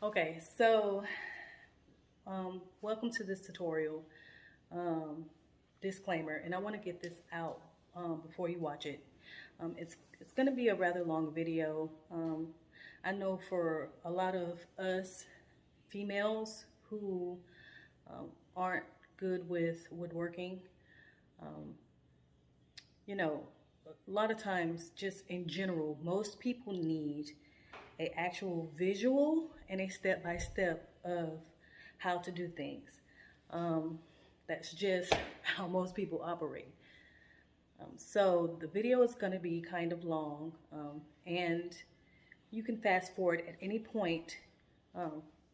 Okay, so welcome to this tutorial. Disclaimer, and I want to get this out before you watch it. It's going to be a rather long video. I know for a lot of us females who aren't good with woodworking, um, you know, a lot of times, just in general, most people need a actual visual and a step-by-step of how to do things. That's just how most people operate. So the video is going to be kind of long, and you can fast forward at any point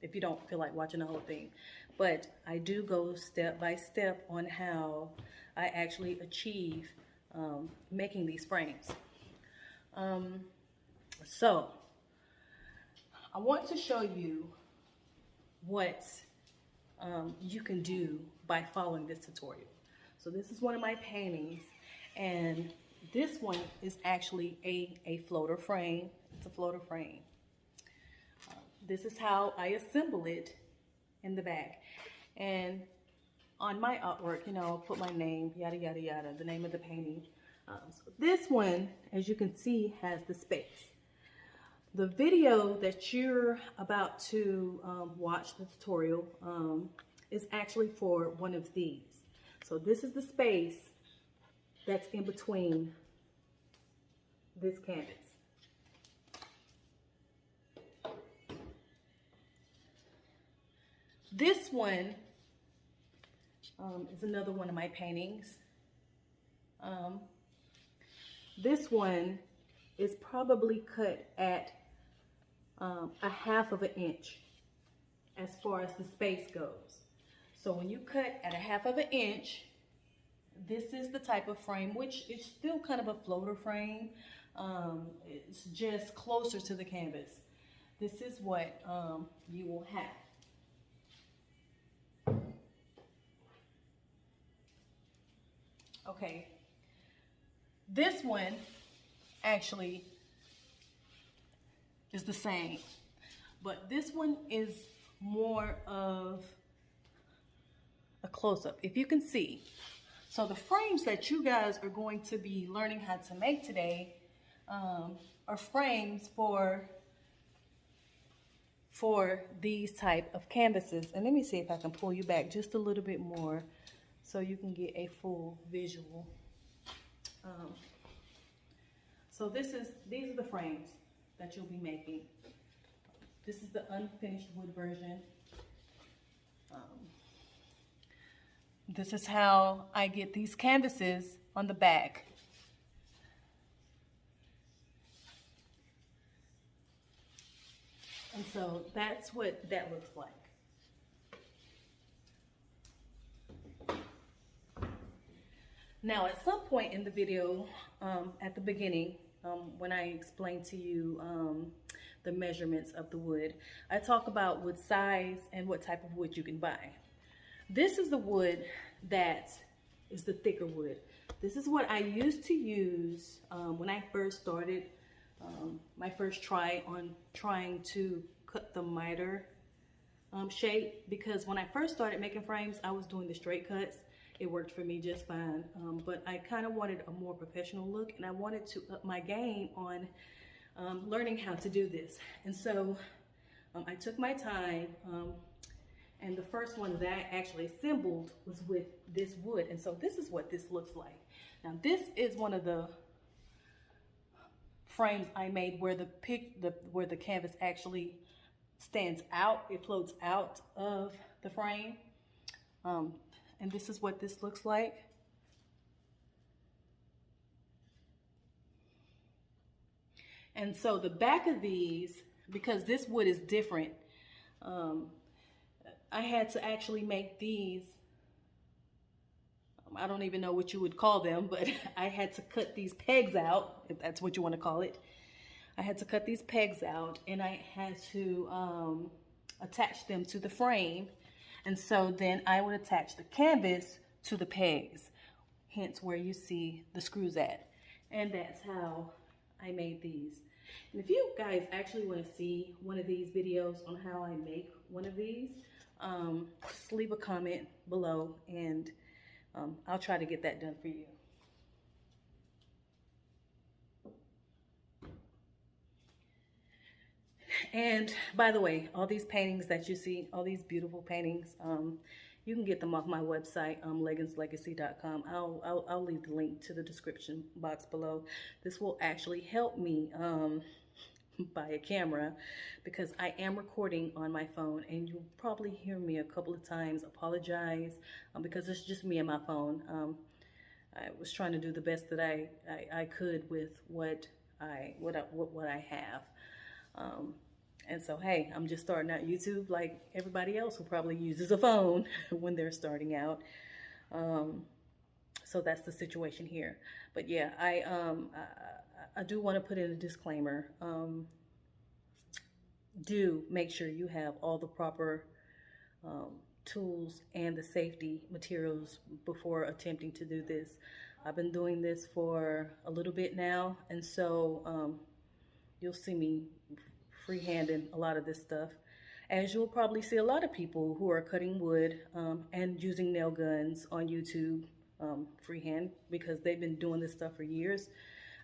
if you don't feel like watching the whole thing. But I do go step by step on how I actually achieve making these frames. So I want to show you what you can do by following this tutorial. So this is one of my paintings, and this one is actually a floater frame. It's a floater frame. This is how I assemble it in the back. And on my artwork, you know, I'll put my name, yada, yada, yada, the name of the painting. So this one, as you can see, has the space. The video that you're about to watch, the tutorial, is actually for one of these. So this is the space that's in between this canvas. This one is another one of my paintings. This one is probably cut at a 1/2 of an inch as far as the space goes. So when you cut at a 1/2 of an inch, this is the type of frame, which is still kind of a floater frame. It's just closer to the canvas. This is what you will have. Okay, this one actually is the same, but this one is more of a close-up, if you can see. So the frames that you guys are going to be learning how to make today are frames for these type of canvases. And let me see if I can pull you back just a little bit more so you can get a full visual. So these are the frames that you'll be making. This is the unfinished wood version. This is how I get these canvases on the back. And so that's what that looks like. Now, at some point in the video, at the beginning, when I explain to you the measurements of the wood, I talk about wood size and what type of wood you can buy. This is the wood that is the thicker wood. This is what I used to use when I first started my first try on trying to cut the miter shape, because when I first started making frames, I was doing the straight cuts. It worked for me just fine, but I kind of wanted a more professional look, and I wanted to up my game on learning how to do this. And so I took my time, and the first one that I actually assembled was with this wood. And so this is what this looks like. Now this is one of the frames I made where the canvas actually stands out. It floats out of the frame. And this is what this looks like. And so the back of these, because this wood is different, I had to actually make these, I don't even know what you would call them, but I had to cut these pegs out, if that's what you want to call it. I had to cut these pegs out, and I had to attach them to the frame. And so then I would attach the canvas to the pegs, hence where you see the screws at. And that's how I made these. And if you guys actually want to see one of these videos on how I make one of these, just leave a comment below, and I'll try to get that done for you. And by the way, all these paintings that you see, all these beautiful paintings, you can get them off my website, legginslegacy.com. I'll leave the link to the description box below. This will actually help me buy a camera, because I am recording on my phone, and you'll probably hear me a couple of times apologize because it's just me and my phone. I was trying to do the best that I could with what I have. And so, hey, I'm just starting out YouTube like everybody else who probably uses a phone when they're starting out. So that's the situation here. But yeah, I do want to put in a disclaimer. Do make sure you have all the proper tools and the safety materials before attempting to do this. I've been doing this for a little bit now, and so you'll see me freehanding a lot of this stuff, as you'll probably see a lot of people who are cutting wood and using nail guns on YouTube freehand, because they've been doing this stuff for years.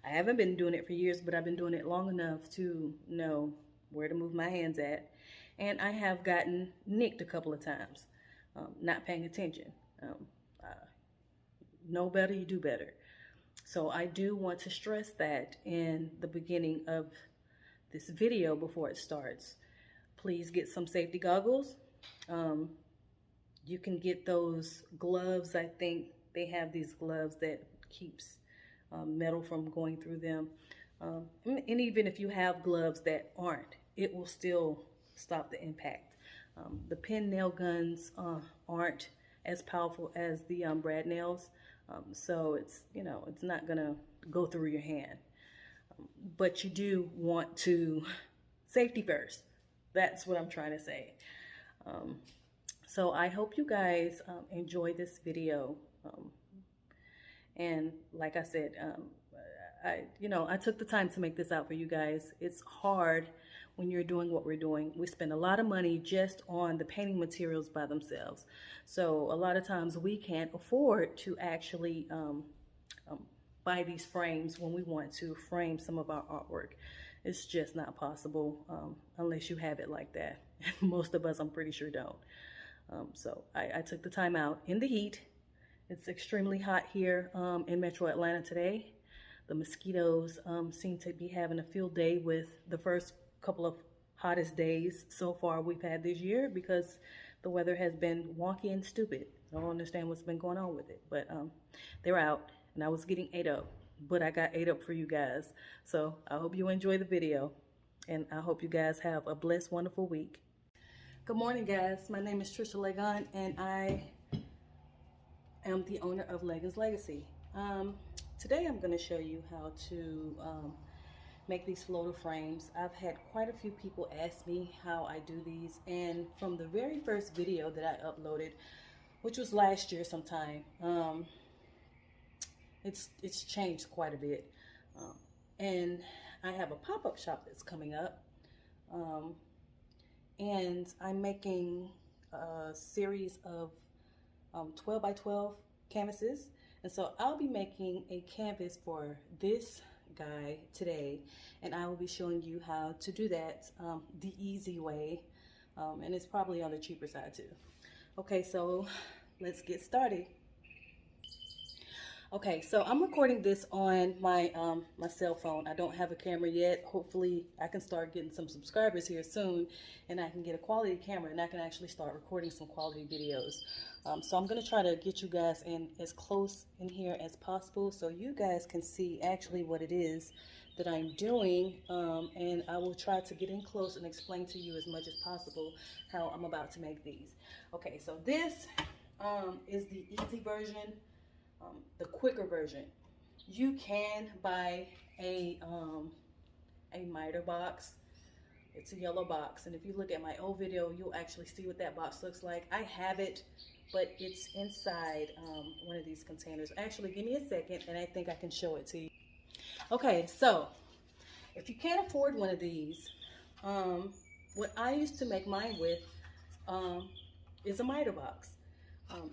I haven't been doing it for years, but I've been doing it long enough to know where to move my hands at, and I have gotten nicked a couple of times, not paying attention. Know better, you do better. So I do want to stress that in the beginning of this video before it starts. Please get some safety goggles. You can get those gloves. I think they have these gloves that keeps metal from going through them. And even if you have gloves that aren't, it will still stop the impact. The pin nail guns aren't as powerful as the brad nails, so it's, you know, it's not gonna go through your hand. But you do want to safety first. That's what I'm trying to say. So I hope you guys enjoy this video. And like I said, I took the time to make this out for you guys. It's hard when you're doing what we're doing. We spend a lot of money just on the painting materials by themselves. So a lot of times we can't afford to actually buy these frames when we want to frame some of our artwork. It's just not possible unless you have it like that. Most of us, I'm pretty sure, don't. So I took the time out in the heat. It's extremely hot here in Metro Atlanta today. The mosquitoes seem to be having a field day with the first couple of hottest days so far we've had this year, because the weather has been wonky and stupid. I don't understand what's been going on with it, but they're out. And I was getting ate up, but I got ate up for you guys. So I hope you enjoy the video, and I hope you guys have a blessed, wonderful week. Good morning, guys. My name is Trisha Legon, and I am the owner of Leggins Legacy. Today I'm going to show you how to make these floater frames. I've had quite a few people ask me how I do these, and from the very first video that I uploaded, which was last year sometime, it's changed quite a bit. And I have a pop-up shop that's coming up, and I'm making a series of 12 by 12 canvases, and so I'll be making a canvas for this guy today, and I will be showing you how to do that the easy way, and it's probably on the cheaper side too. Okay, so let's get started. Okay, so I'm recording this on my my cell phone. I don't have a camera yet. Hopefully I can start getting some subscribers here soon, and I can get a quality camera, and I can actually start recording some quality videos. So I'm gonna try to get you guys in as close in here as possible so you guys can see actually what it is that I'm doing, and I will try to get in close and explain to you as much as possible how I'm about to make these. Okay, so this is the easy version. The quicker version. You can buy a miter box. It's a yellow box, and if you look at my old video, you'll actually see what that box looks like. I have it, but it's inside one of these containers. Actually, give me a second, and I think I can show it to you. Okay, so If you can't afford one of these, what I used to make mine with is a miter box.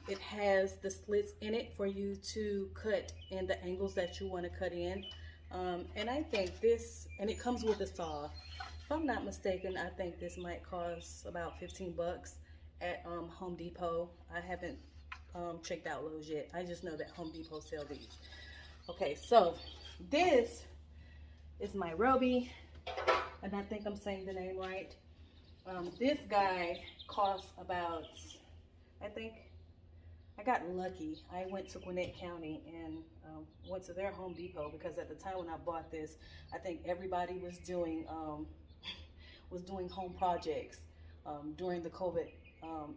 It has the slits in it for you to cut in the angles that you want to cut in. And I think this, and it comes with a saw. If I'm not mistaken, I think this might cost about 15 bucks at Home Depot. I haven't checked out Lowe's yet. I just know that Home Depot sell these. Okay, so this is my Roby, and I think I'm saying the name right. This guy costs about, I think, I got lucky. I went to Gwinnett County and went to their Home Depot because at the time when I bought this, I think everybody was doing home projects during the COVID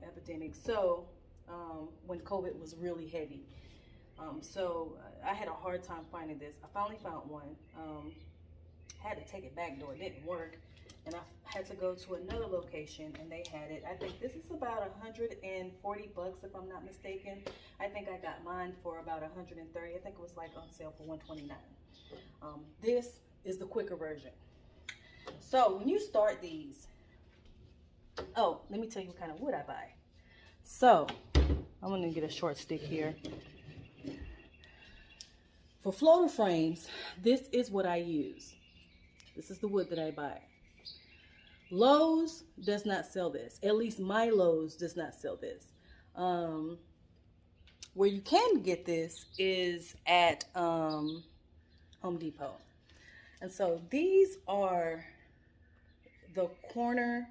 epidemic. So when COVID was really heavy, so I had a hard time finding this. I finally found one. Had to take it back though, it didn't work, and I had to go to another location and they had it. I think this is about 140 bucks if I'm not mistaken. I think I got mine for about 130. I think it was like on sale for 129. This is the quicker version. So when you start these, oh, let me tell you what kind of wood I buy. So I'm gonna get a short stick here. For floater frames, this is what I use. This is the wood that I buy. Lowe's does not sell this. At least my Lowe's does not sell this. Where you can get this is at Home Depot. And so these are the corner,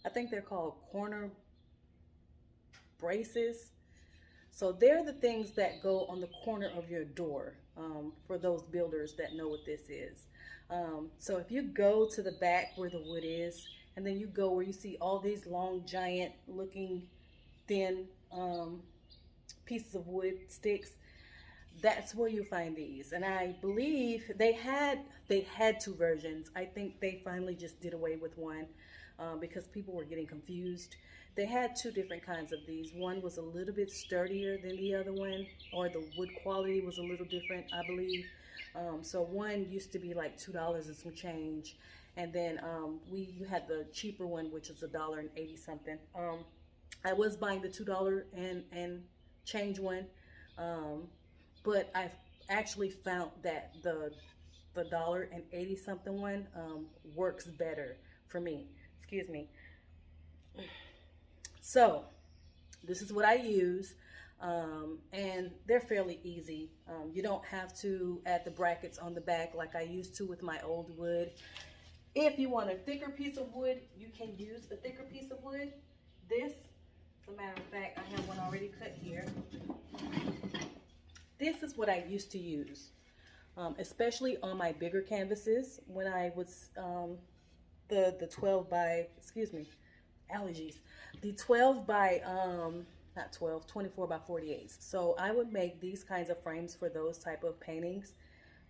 I think they're called corner braces. So they're the things that go on the corner of your door, for those builders that know what this is. So if you go to the back where the wood is, and then you go where you see all these long, giant looking, thin pieces of wood sticks, that's where you find these. And I believe they had two versions. I think they finally just did away with one because people were getting confused. They had two different kinds of these. One was a little bit sturdier than the other one, or the wood quality was a little different, I believe. So one used to be like $2 and some change, and then you had the cheaper one, which is $1.80 something. I was buying the $2 and change one, but I've actually found that the $1.80 something one works better for me. Excuse me. So this is what I use, and they're fairly easy. You don't have to add the brackets on the back like I used to with my old wood. If you want a thicker piece of wood, you can use a thicker piece of wood. This, as a matter of fact, I have one already cut here. This is what I used to use, especially on my bigger canvases when I was the 12 by, excuse me, allergies. The 12 by, not 12, 24 by 48. So I would make these kinds of frames for those type of paintings.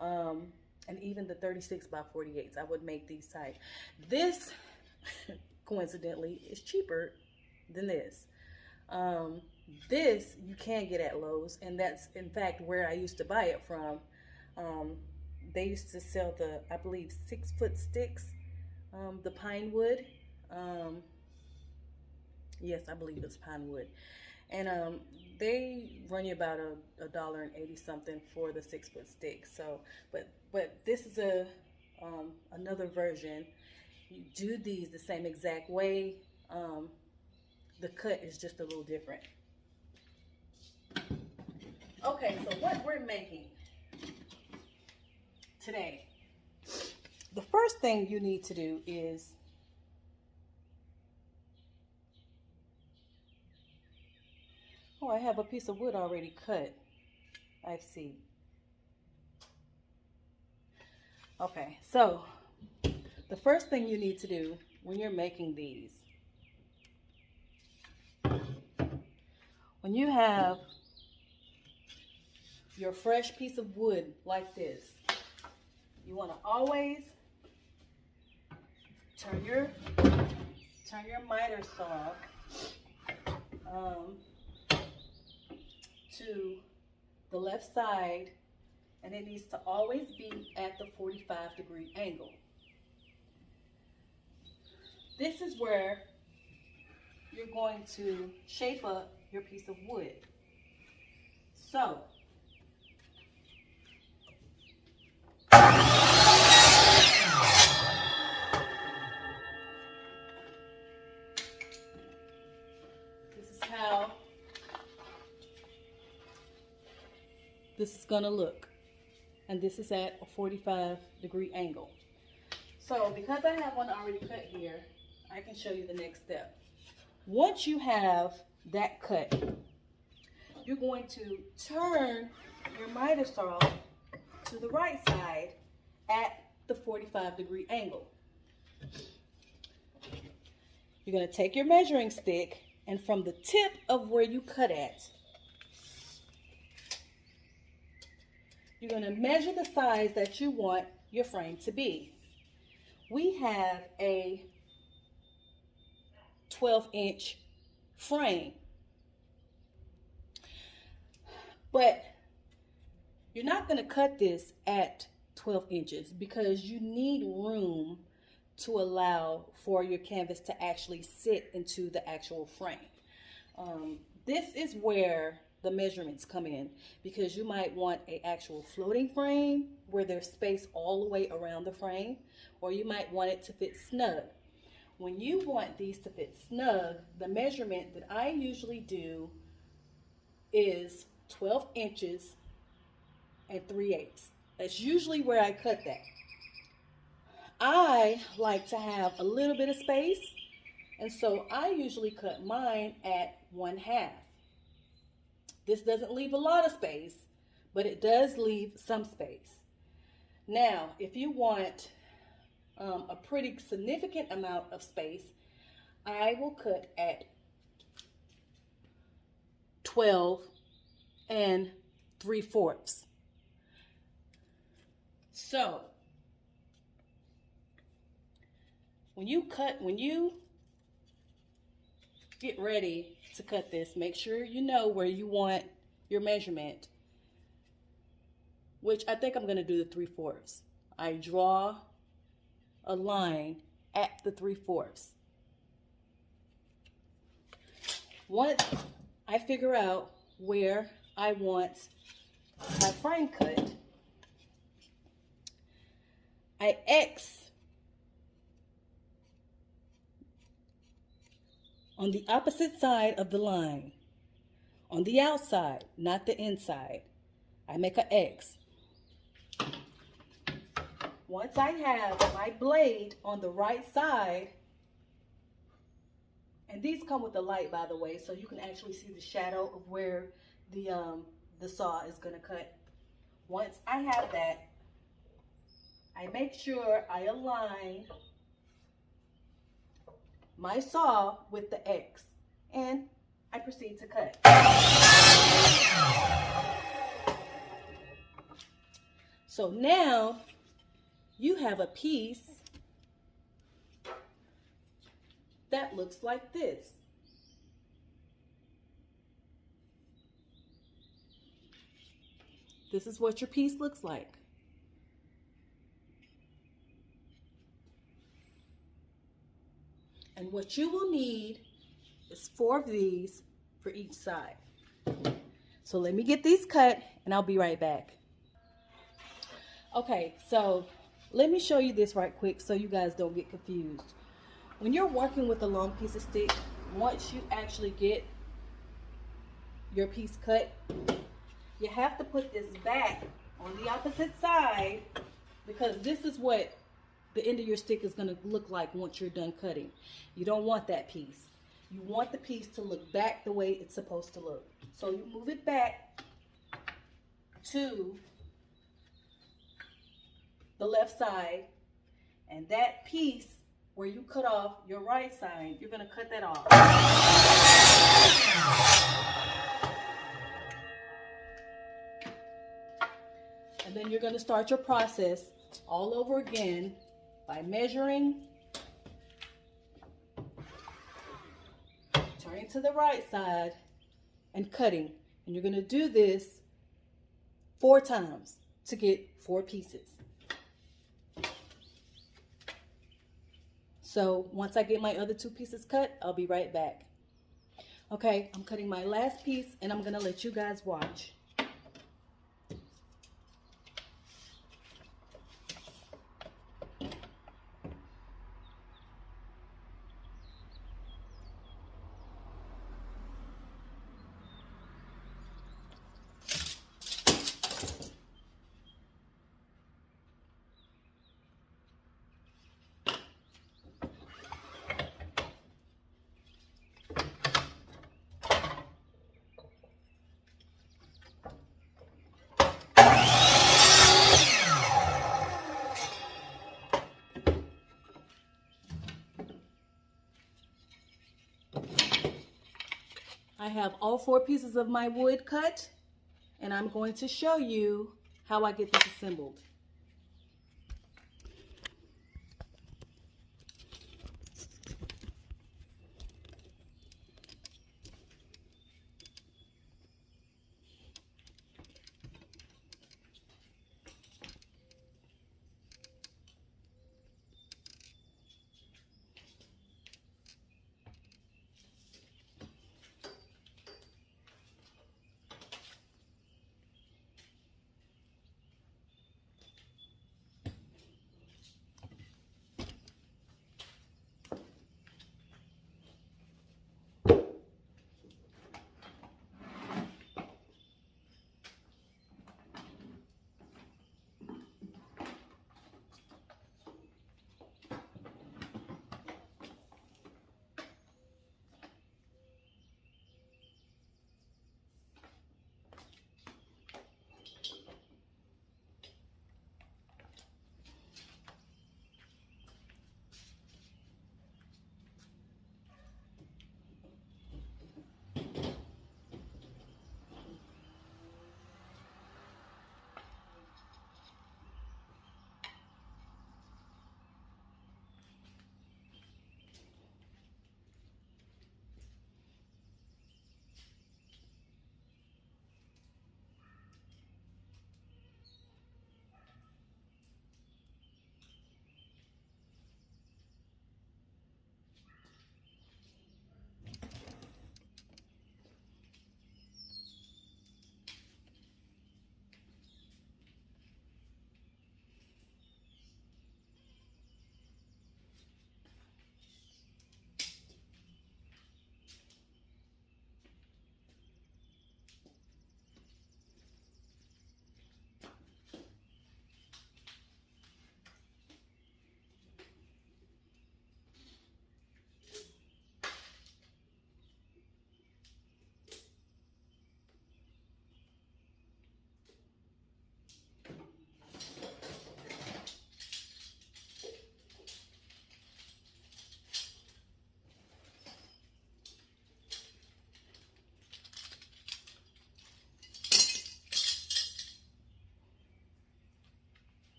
And even the 36 by 48s, I would make these type. This, coincidentally, is cheaper than this. This you can get at Lowe's, and that's in fact where I used to buy it from. They used to sell the, I believe, 6-foot sticks, the pine wood. Yes, I believe it's pine wood. And they run you about $1.80 something for the 6-foot stick. So, but this is another version. You do these the same exact way. The cut is just a little different. Okay, so what we're making today. The first thing you need to do is I have a piece of wood already cut. I see. Okay, so the first thing you need to do when you're making these, when you have your fresh piece of wood like this, you want to always turn your miter saw to the left side and it needs to always be at the 45-degree angle. This is where you're going to shape up your piece of wood. So, this is how this is gonna look. And this is at a 45-degree angle. So because I have one already cut here, I can show you the next step. Once you have that cut, you're going to turn your miter saw to the right side at the 45-degree angle. You're going to take your measuring stick, and from the tip of where you cut at, you're going to measure the size that you want your frame to be. We have a 12-inch frame, but you're not going to cut this at 12 inches because you need room to allow for your canvas to actually sit into the actual frame. This is where the measurements come in, because you might want an actual floating frame where there's space all the way around the frame, or you might want it to fit snug. When you want these to fit snug, the measurement that I usually do is 12 inches and 3/8. That's usually where I cut that. I like to have a little bit of space, and so I usually cut mine at 1/2. This doesn't leave a lot of space, but it does leave some space. Now, if you want a pretty significant amount of space, I will cut at 12 3/4. So, when you get ready to cut this, make sure you know where you want your measurement, which I think I'm going to do the 3/4. I draw a line at the 3/4. Once I figure out where I want my frame cut, I X on the opposite side of the line, on the outside, not the inside. I make an X. Once I have my blade on the right side, and these come with the light, by the way, so you can actually see the shadow of where the saw is going to cut. Once I have that, I make sure I align my saw with the X, and I proceed to cut. So now you have a piece that looks like this. This is what your piece looks like. And what you will need is 4 of these for each side. So let me get these cut and I'll be right back. Okay, so let me show you this right quick so you guys don't get confused. When you're working with a long piece of stick, once you actually get your piece cut, you have to put this back on the opposite side, because this is what the end of your stick is going to look like once you're done cutting. You don't want that piece. You want the piece to look back the way it's supposed to look. So you move it back to the left side, and that piece where you cut off your right side, you're going to cut that off. And then you're going to start your process all over again by measuring, turning to the right side, and cutting. And you're going to do this 4 times. to get 4 pieces. So once I get my other 2 pieces cut, I'll be right back. Okay, I'm cutting my last piece and I'm gonna let you guys watch. I have all 4 pieces of my wood cut, and I'm going to show you how I get this assembled.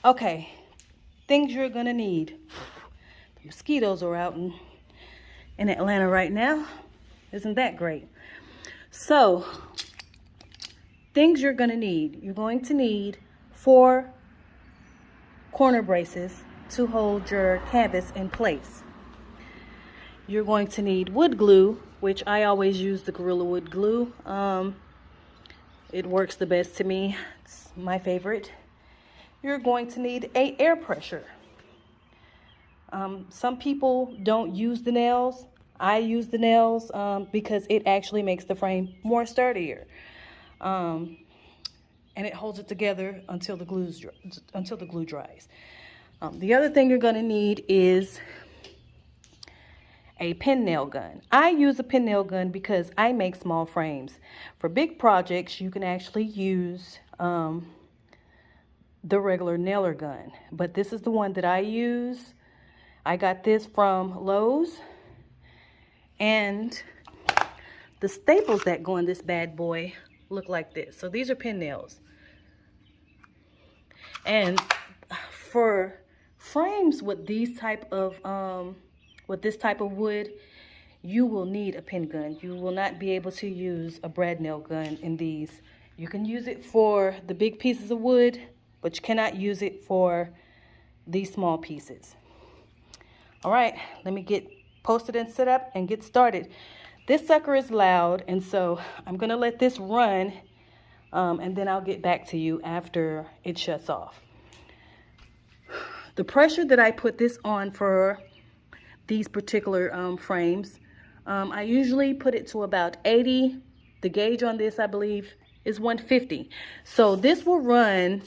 Okay, things you're gonna need. The mosquitoes are out in Atlanta right now. Isn't that great? So, things you're gonna need. You're going to need 4 corner braces to hold your canvas in place. You're going to need wood glue, which I always use the Gorilla Wood glue. It works the best to me. It's my favorite. You're going to need an air pressure. Some people don't use the nails. I use the nails because it actually makes the frame more sturdier. And it holds it together until the glue dries. The other thing you're going to need is a pen nail gun. I use a pen nail gun because I make small frames. For big projects, you can actually use the regular nailer gun, but this is the one that I use. I got this from Lowe's, and the staples that go in this bad boy look like this. So these are pen nails. And for frames with these type of with this type of wood, you will need a pen gun. You will not be able to use a brad nail gun in these. You can use it for the big pieces of wood, but you cannot use it for these small pieces. All right, let me get posted and set up and get started. This sucker is loud, and so I'm gonna let this run, and then I'll get back to you after it shuts off. The pressure that I put this on for these particular frames, I usually put it to about 80. The gauge on this, I believe, is 150. So this will run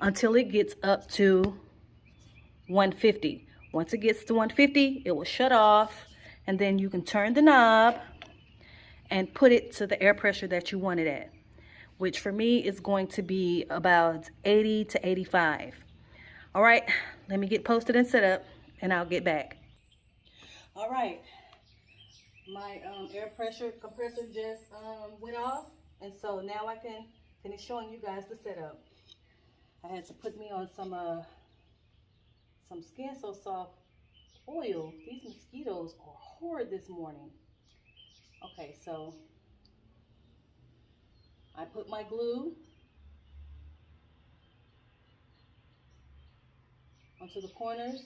until it gets up to 150. Once it gets to 150, it will shut off, and then you can turn the knob and put it to the air pressure that you want it at, which for me is going to be about 80 to 85. All right, let me get posted and set up, and I'll get back. All right, my air pressure compressor just went off, and so now I can finish showing you guys the setup. I had to put me on some Skin So Soft oil. These mosquitoes are horrid this morning. Okay, so I put my glue onto the corners.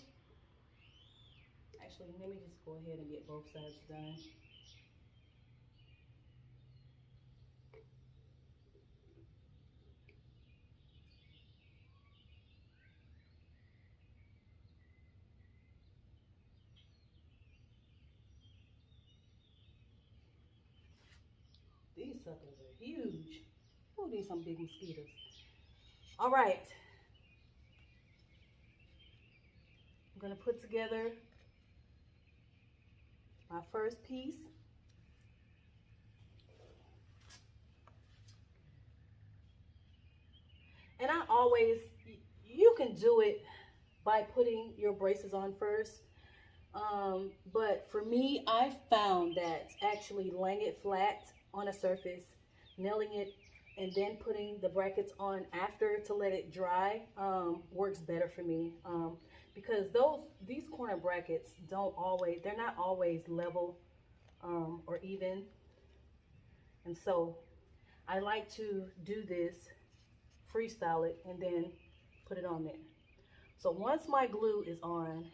Actually, let me just go ahead and get both sides done. These suckers are huge. Oh, these some big mosquitoes. All right. I'm gonna put together my first piece. And I always, you can do it by putting your braces on first. But for me, I found that actually laying it flat on a surface, nailing it, and then putting the brackets on after to let it dry works better for me. Because these corner brackets they're not always level or even. And so I like to do this, freestyle it, and then put it on there. So once my glue is on,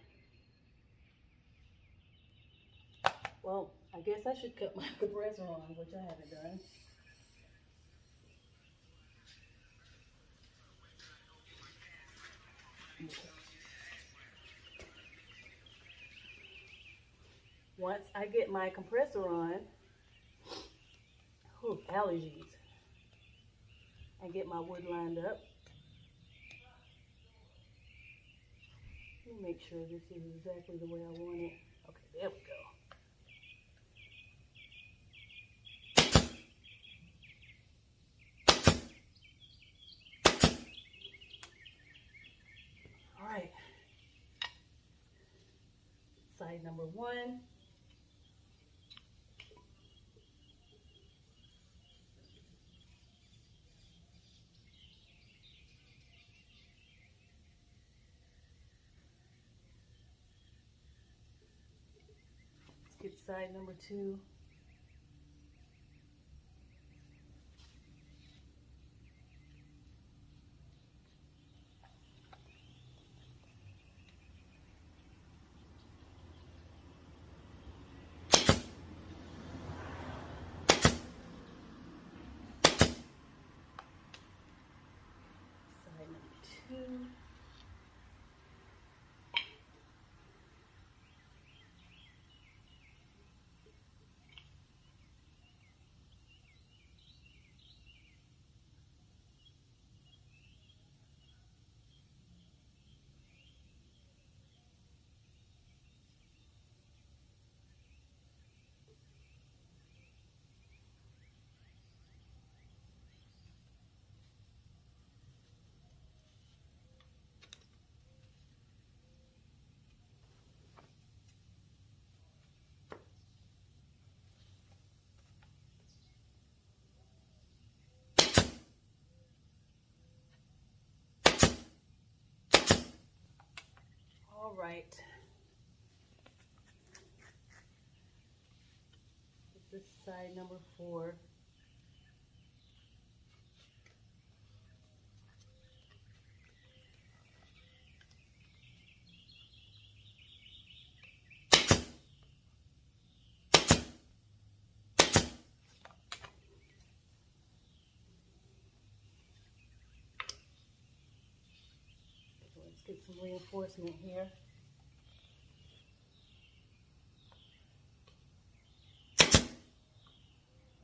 well, I guess I should cut my compressor on, which I haven't done. Once I get my compressor on, allergies, and get my wood lined up. Let me make sure this is exactly the way I want it. Okay, there we go. All right. Side number 1. Let's get side number 2. Side number 2. All right. is side number 4. Let's get some reinforcement here.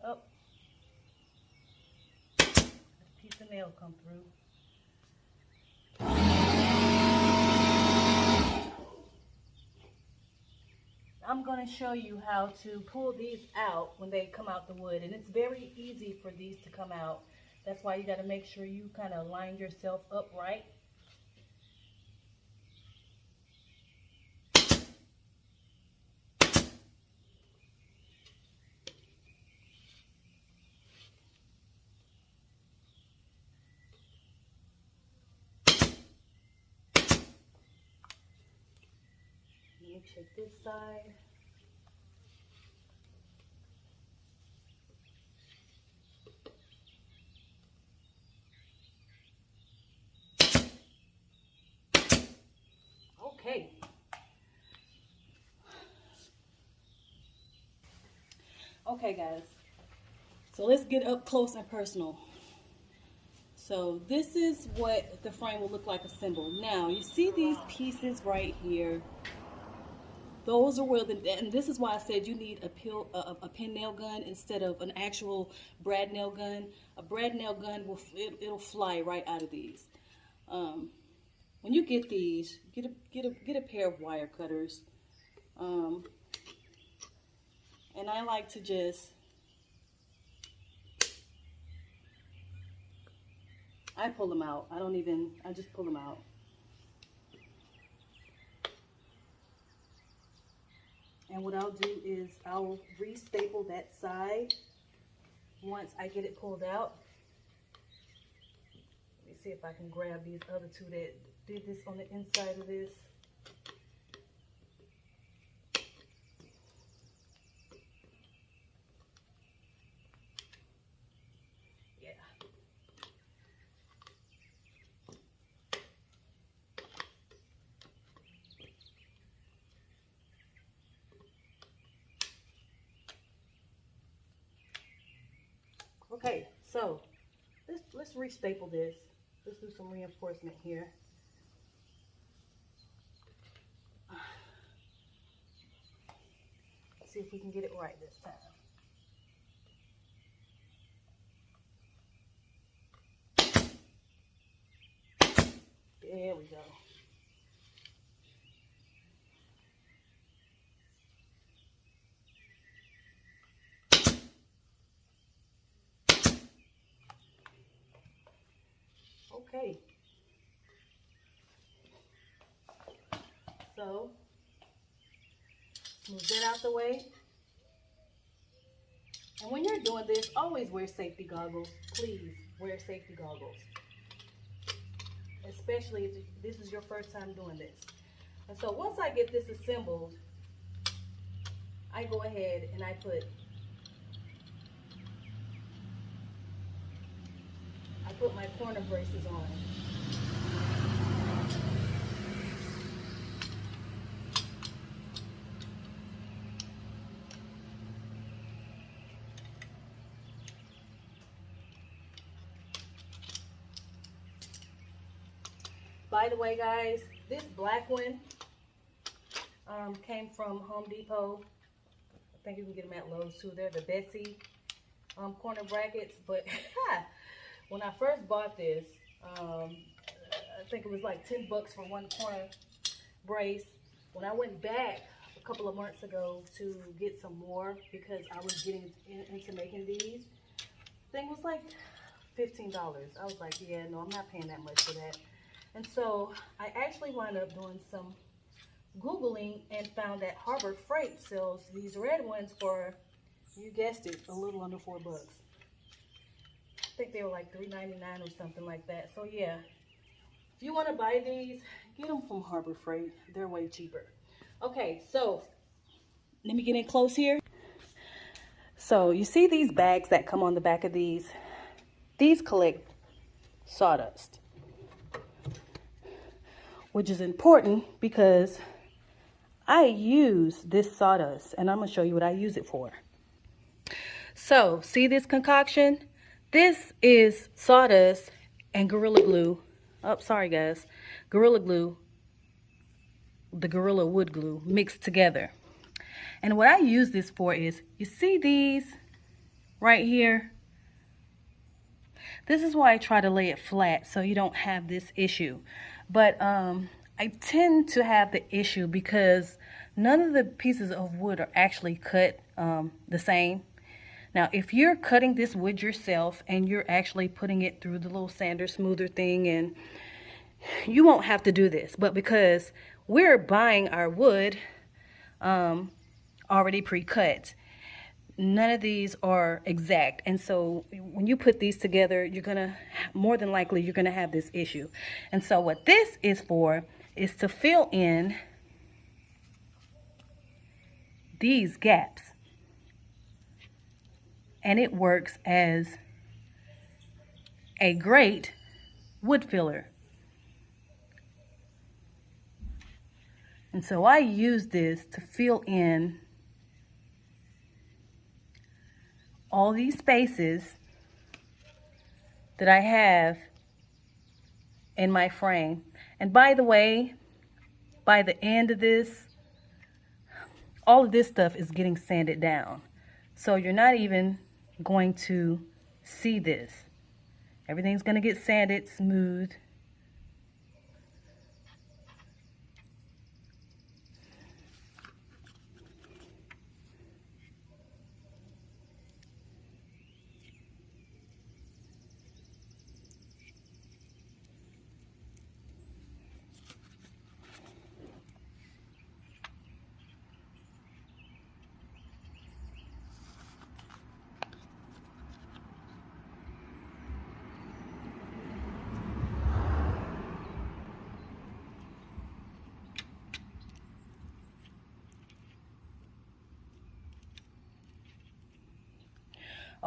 Oh, a piece of nail come through. I'm going to show you how to pull these out when they come out the wood, and it's very easy for these to come out. That's why you got to make sure you kind of line yourself up right. Let me check this side. Okay. Okay, guys. So let's get up close and personal. So this is what the frame will look like assembled. Now, you see these pieces right here. Those are where and this is why I said you need a pin nail gun instead of an actual brad nail gun. A brad nail gun it'll fly right out of these. When you get these, get a pair of wire cutters. And I like to I pull them out. I just pull them out. And what I'll do is I'll re-staple that side once I get it pulled out. Let me see if I can grab these other two that did this on the inside of this. Yeah. Okay, so let's re-staple this. Let's do some reinforcement here. Let's see if we can get it right this time. There we go. Okay. So, move that out the way. And when you're doing this, always wear safety goggles. Please wear safety goggles. Especially if this is your first time doing this. And so once I get this assembled, I go ahead and I put my corner braces on. By the way, guys, this black one came from Home Depot. I think you can get them at Lowe's too. They're the Betsy corner brackets. But when I first bought this, I think it was like 10 bucks for one corner brace. When I went back a couple of months ago to get some more because I was getting into making these, the thing was like $15. I was like, yeah, no, I'm not paying that much for that. And so I actually wound up doing some Googling and found that Harbor Freight sells these red ones for, you guessed it, a little under 4 bucks. I think they were like $3.99 or something like that. So yeah, if you want to buy these, get them from Harbor Freight. They're way cheaper. Okay, so let me get in close here. So you see these bags that come on the back of these collect sawdust, which is important because I use this sawdust, and I'm going to show you what I use it for. So, see this concoction? This is sawdust and Gorilla Glue. Oh, sorry guys. Gorilla Glue, the Gorilla Wood Glue mixed together. And what I use this for is, you see these right here? This is why I try to lay it flat so you don't have this issue. But I tend to have the issue because none of the pieces of wood are actually cut the same. Now, if you're cutting this wood yourself and you're actually putting it through the little sander smoother thing, and you won't have to do this. But because we're buying our wood already pre-cut, none of these are exact. And so when you put these together, you're gonna, more than likely, you're gonna have this issue. And so what this is for is to fill in these gaps. And it works as a great wood filler. And so I use this to fill in all these spaces that I have in my frame. And by the way, by the end of this, all of this stuff is getting sanded down. So you're not even going to see this. Everything's going to get sanded smooth.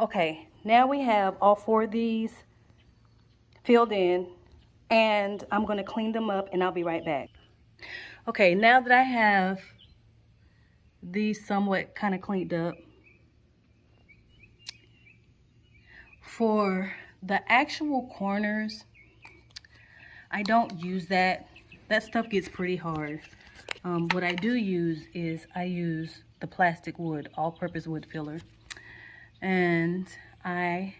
Okay, now we have all four of these filled in, and I'm going to clean them up and I'll be right back. Okay, now that I have these somewhat kind of cleaned up, for the actual corners, I don't use that. That stuff gets pretty hard. What I do use is I use the plastic wood, all-purpose wood filler. And I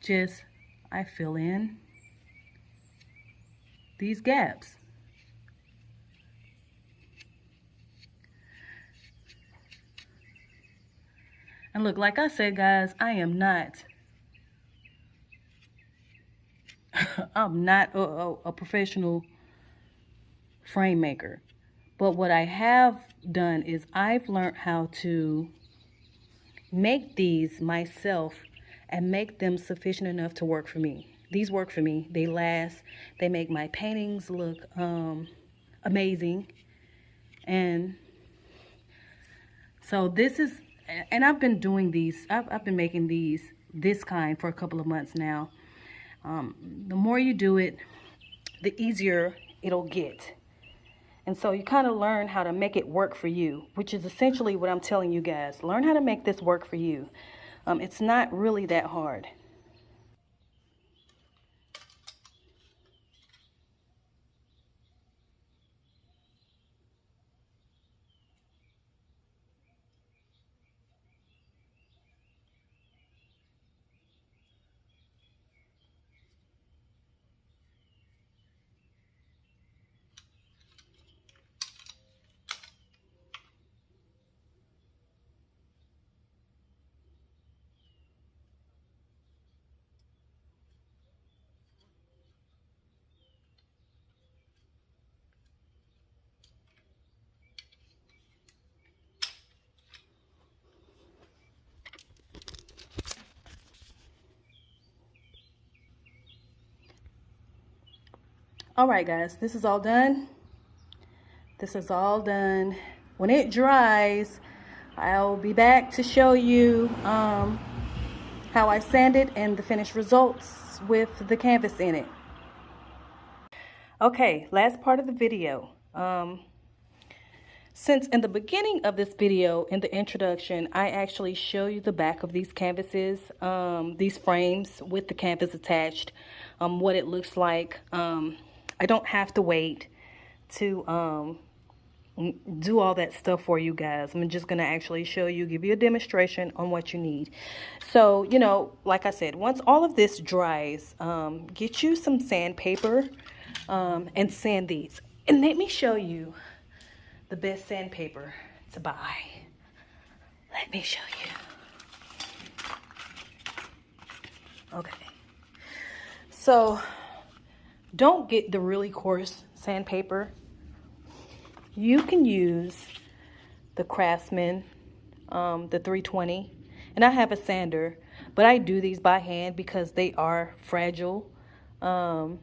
fill in these gaps. And look, like I said, guys, I am not, I'm not a professional frame maker. But what I have done is I've learned how to make these myself and make them sufficient enough to work for me. These work for me. They last. They make my paintings look amazing. And so this is, and I've been doing these, I've been making this kind for a couple of months now. The more you do it, the easier it'll get. And so you kind of learn how to make it work for you, which is essentially what I'm telling you guys. Learn how to make this work for you. It's not really that hard. All right, guys, this is all done. This is all done. When it dries, I'll be back to show you how I sanded and the finished results with the canvas in it. Okay, last part of the video. Since in the beginning of this video, in the introduction, I actually show you the back of these canvases, these frames with the canvas attached, what it looks like. I don't have to wait to do all that stuff for you guys. I'm just going to actually show you, give you a demonstration on what you need. So, you know, like I said, once all of this dries, get you some sandpaper and sand these. And let me show you the best sandpaper to buy. Let me show you. Okay. So, don't get the really coarse sandpaper. You can use the Craftsman, the 320. And I have a sander, but I do these by hand because they are fragile. And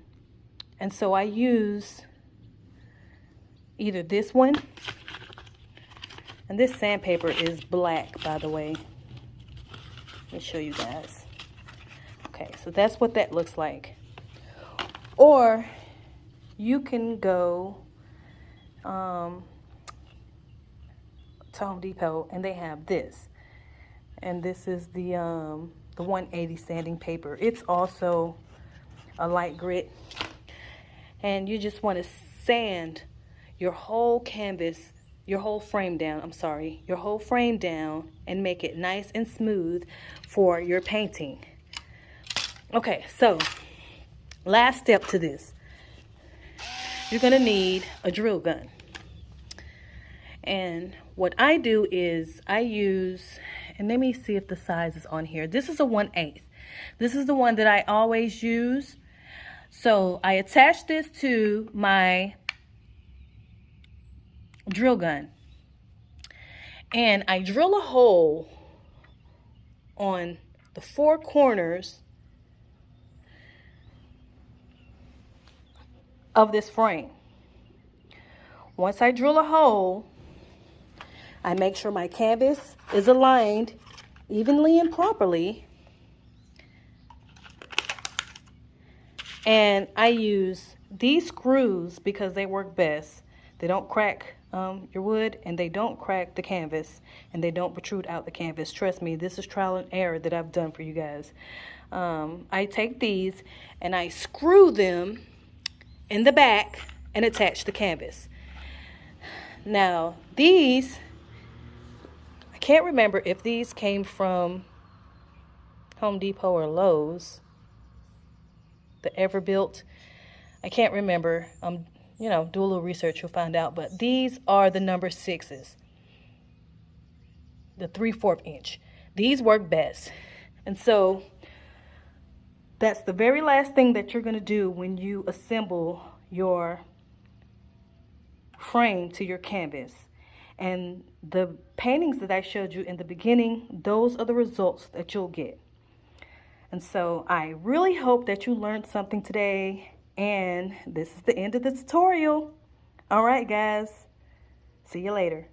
so I use either this one, and this sandpaper is black, by the way. Let me show you guys. Okay, so that's what that looks like. Or you can go to Home Depot, and they have this, and this is the 180 sanding paper. It's also a light grit, and you just want to sand your whole canvas, your whole frame down, your whole frame down, and make it nice and smooth for your painting. Okay, so last step to this. You're gonna need a drill gun. And what I do is I use, and let me see if the size is on here. This is a 1/8. This is the one that I always use. So I attach this to my drill gun, and I drill a hole on the 4 corners of this frame. Once I drill a hole, I make sure my canvas is aligned evenly and properly, and I use these screws because they work best. They don't crack your wood, and they don't crack the canvas, and they don't protrude out the canvas. Trust me, this is trial and error that I've done for you guys. I take these and I screw them in the back and attach the canvas. Now these, I can't remember if these came from Home Depot or Lowe's, the Everbuilt. I can't remember. You know, do a little research, you'll find out. But these are the number 6s, the 3/4 inch. These work best. And so that's the very last thing that you're going to do when you assemble your frame to your canvas. And the paintings that I showed you in the beginning, those are the results that you'll get. And so I really hope that you learned something today. And this is the end of the tutorial. All right, guys. See you later.